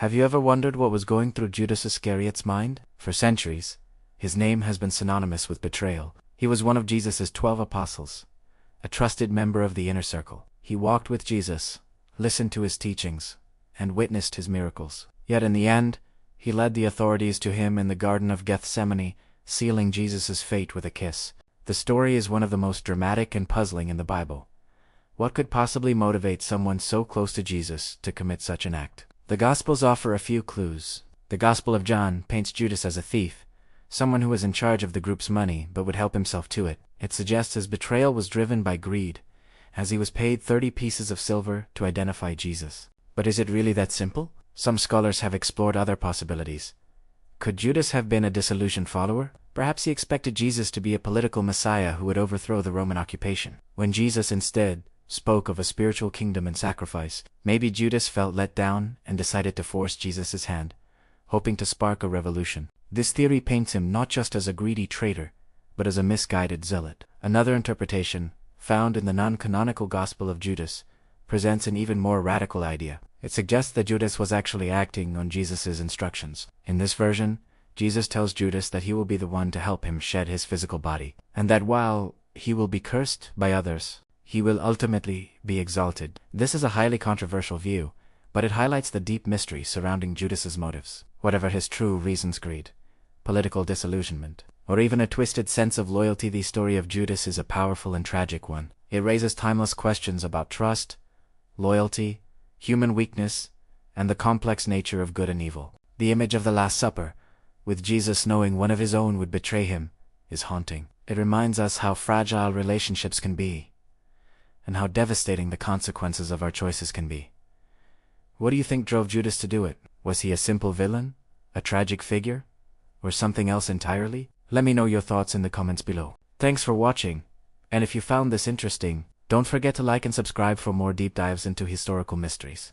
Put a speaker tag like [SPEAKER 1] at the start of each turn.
[SPEAKER 1] Have you ever wondered what was going through Judas Iscariot's mind? For centuries, his name has been synonymous with betrayal. He was one of Jesus' 12 apostles, a trusted member of the inner circle. He walked with Jesus, listened to his teachings, and witnessed his miracles. Yet in the end, he led the authorities to him in the Garden of Gethsemane, sealing Jesus' fate with a kiss. The story is one of the most dramatic and puzzling in the Bible. What could possibly motivate someone so close to Jesus to commit such an act? The Gospels offer a few clues. The Gospel of John paints Judas as a thief, someone who was in charge of the group's money but would help himself to it. It suggests his betrayal was driven by greed, as he was paid 30 pieces of silver to identify Jesus. But is it really that simple? Some scholars have explored other possibilities. Could Judas have been a disillusioned follower? Perhaps he expected Jesus to be a political messiah who would overthrow the Roman occupation, when Jesus instead spoke of a spiritual kingdom and sacrifice. Maybe Judas felt let down and decided to force Jesus' hand, hoping to spark a revolution. This theory paints him not just as a greedy traitor, but as a misguided zealot. Another interpretation, found in the non-canonical Gospel of Judas, presents an even more radical idea. It suggests that Judas was actually acting on Jesus' instructions. In this version, Jesus tells Judas that he will be the one to help him shed his physical body, and that while he will be cursed by others, he will ultimately be exalted. This is a highly controversial view, but it highlights the deep mystery surrounding Judas's motives. Whatever his true reasons, greed, political disillusionment, or even a twisted sense of loyalty, the story of Judas is a powerful and tragic one. It raises timeless questions about trust, loyalty, human weakness, and the complex nature of good and evil. The image of the Last Supper, with Jesus knowing one of his own would betray him, is haunting. It reminds us how fragile relationships can be, and how devastating the consequences of our choices can be. What do you think drove Judas to do it? Was he a simple villain, a tragic figure, or something else entirely? Let me know your thoughts in the comments below. Thanks for watching, and if you found this interesting, don't forget to like and subscribe for more deep dives into historical mysteries.